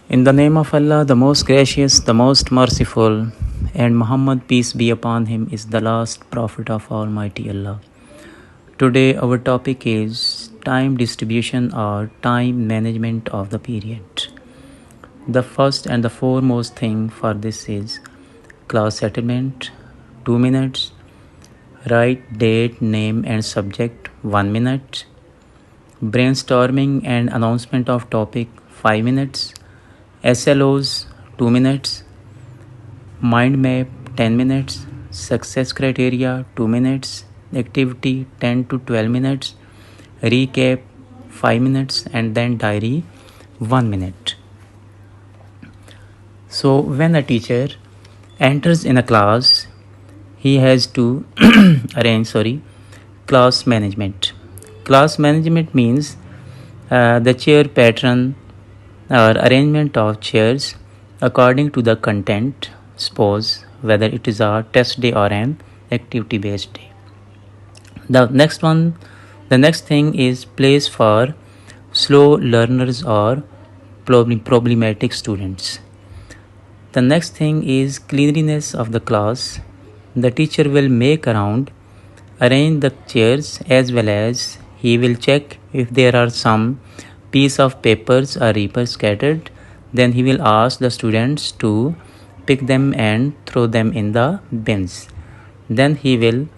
In the name of Allah, the most gracious, the most merciful, and Muhammad, peace be upon him, is the last prophet of Almighty Allah. Today, our topic is time distribution or time management of the period. The first and the foremost thing for this is class settlement, 2 minutes, write date, name, and subject, 1 minute, brainstorming and announcement of topic, 5 minutes, SLOs 2 minutes, mind map 10 minutes, success criteria 2 minutes, activity 10 to 12 minutes, recap 5 minutes, and then diary 1 minute. So when a teacher enters in a class, he has to arrange class management. Class management means the chair pattern or arrangement of chairs according to the content, suppose whether it is a test day or an activity based day. The next thing is place for slow learners or problematic students. The next thing is cleanliness of the class. The teacher will make around, arrange the chairs, as well as he will check if there are some piece of papers or paper scattered. Then he will ask the students to pick them and throw them in the bins. Then he will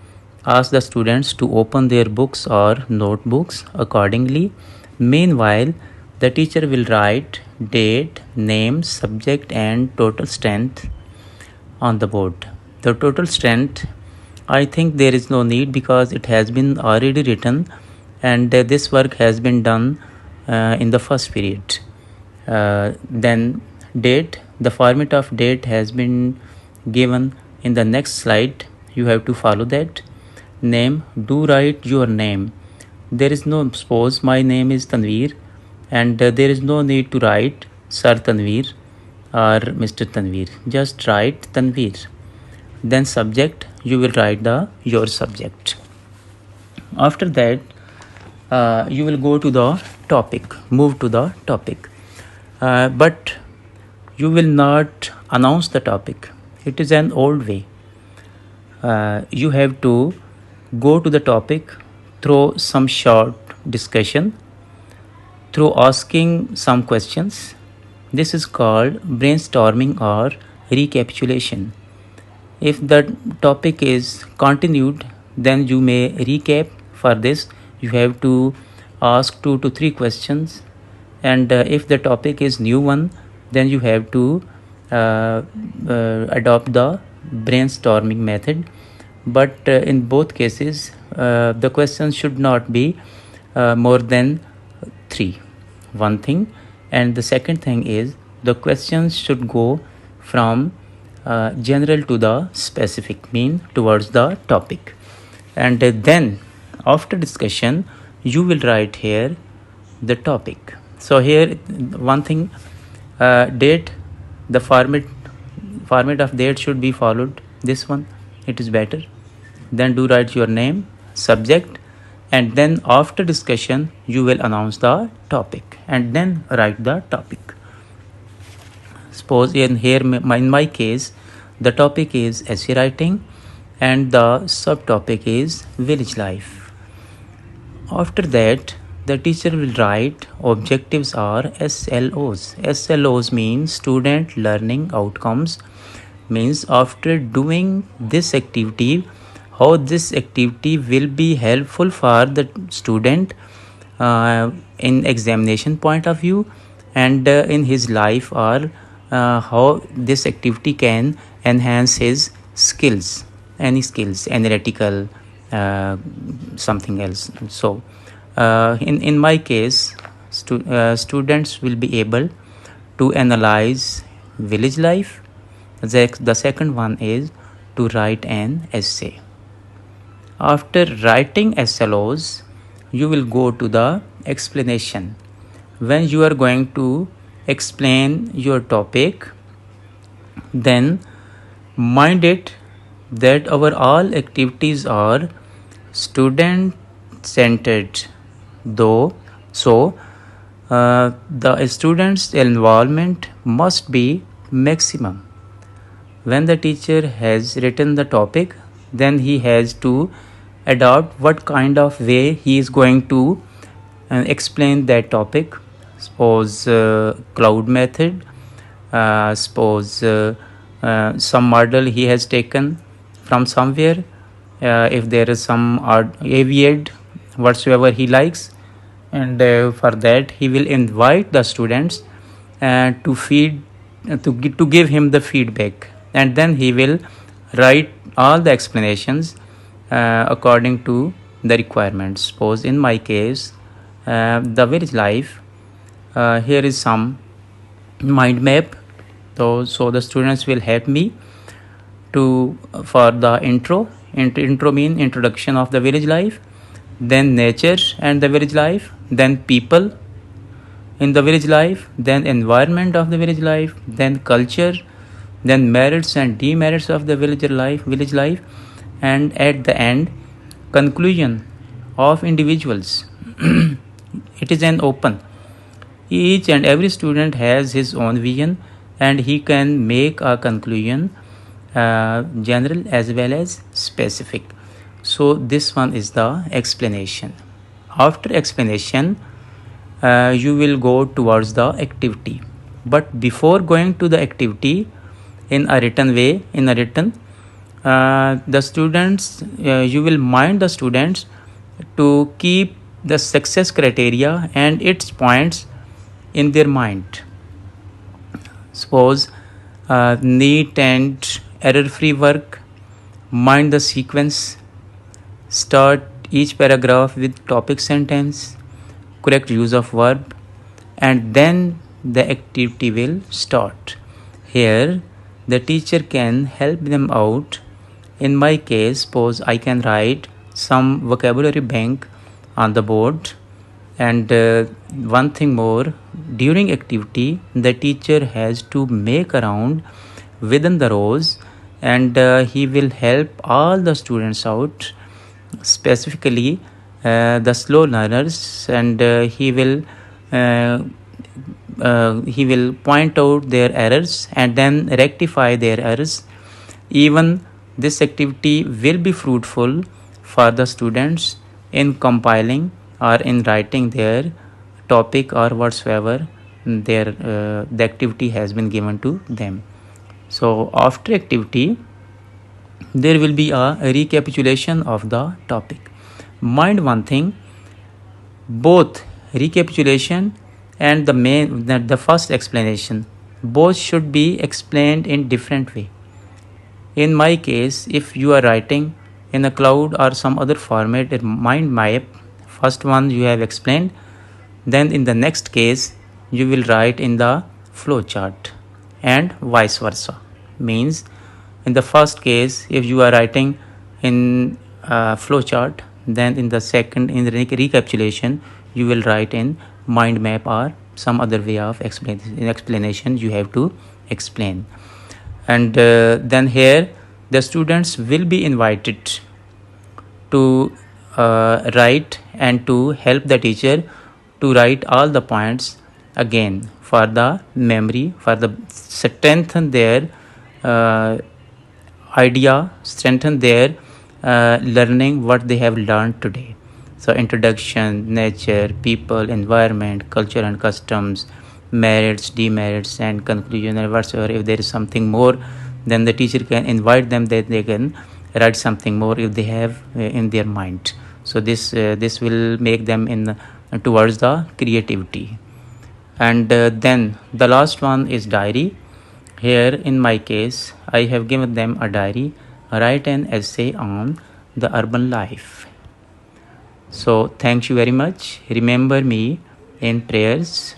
ask the students to open their books or notebooks accordingly. Meanwhile, the teacher will write date, name, subject, and total strength on the board. The total strength, I think there is no need because it has been already written, and this work has been done in the first period. Then date, the format of date has been given in the next slide. You have to follow that. Name, do write your name. There is no, suppose my name is Tanveer, and there is no need to write Sir Tanveer or Mr. Tanveer. Just write Tanveer. Then subject, you will write your subject. After that, you will go to the topic, move to the topic, but you will not announce the topic. It is an old way. You have to go to the topic through some short discussion, through asking some questions. This is called brainstorming or recapitulation. If the topic is continued, then you may recap. For this, you have to ask 2 to 3 questions, and if the topic is new one, then you have to adopt the brainstorming method. But in both cases, the questions should not be more than 3. One thing, and the second thing is the questions should go from general to the specific, mean towards the topic. And then after discussion, you will write here the topic. So here one thing, date, the format of date should be followed. This one, it is better. Then do write your name, subject, and then after discussion you will announce the topic and then write the topic. Suppose in my case, the topic is essay writing and the subtopic is village life. After that, the teacher will write objectives or SLOs. SLOs means student learning outcomes, means after doing this activity, how this activity will be helpful for the student in examination point of view and in his life, or how this activity can enhance his skills, any skills, analytical, something else. So in my case, students will be able to analyze village life. The second one is to write an essay. After writing SLOs, you will go to the explanation. When you are going to explain your topic, then mind it that our all activities are student centered, though. So The students' involvement must be maximum. When the teacher has written the topic, then he has to adopt what kind of way he is going to explain that topic. Suppose cloud method, suppose some model he has taken from somewhere. If there is some aviad whatsoever he likes, and for that he will invite the students to feed to give him the feedback, and then he will write all the explanations according to the requirements. Suppose in my case, the village life, here is some mind map. So the students will help me to for the intro mean introduction of the village life, then nature and the village life, then people in the village life, then environment of the village life, then culture, then merits and demerits of the village life, and at the end, conclusion of individuals. It is an open. Each and every student has his own vision, and he can make a conclusion, general as well as specific. So this one is the explanation. After explanation, you will go towards the activity. But before going to the activity in a written way, the students, you will mind the students to keep the success criteria and its points in their mind. Suppose neat and error-free work, mind the sequence, start each paragraph with topic sentence, correct use of verb, and then the activity will start. Here, the teacher can help them out. In my case, suppose I can write some vocabulary bank on the board. And one thing more, during activity, the teacher has to make around within the rows, and he will help all the students out, specifically the slow learners, and he will point out their errors and then rectify their errors. Even this activity will be fruitful for the students in compiling or in writing their topic or whatsoever the activity has been given to them. So after activity, there will be a recapitulation of the topic. Mind one thing, both recapitulation and the first explanation, both should be explained in different way. In my case, if you are writing in a cloud or some other format in mind map, first one you have explained, then in the next case you will write in the flow chart, and vice versa. Means in the first case, if you are writing in flow chart, then in the second, in the recapitulation, you will write in mind map or some other way of explanation you have to explain. And then here the students will be invited to write and to help the teacher to write all the points again for the memory, for the strengthen their idea, strengthen their learning what they have learned today. So introduction, nature, people, environment, culture and customs, merits, demerits, and conclusion, and whatsoever. If there is something more, then the teacher can invite them that they can write something more if they have in their mind. So this will make them in towards the creativity. And then the last one is diary. Here in my case, I have given them a diary, write an essay on the urban life. So thank you very much. Remember me in prayers.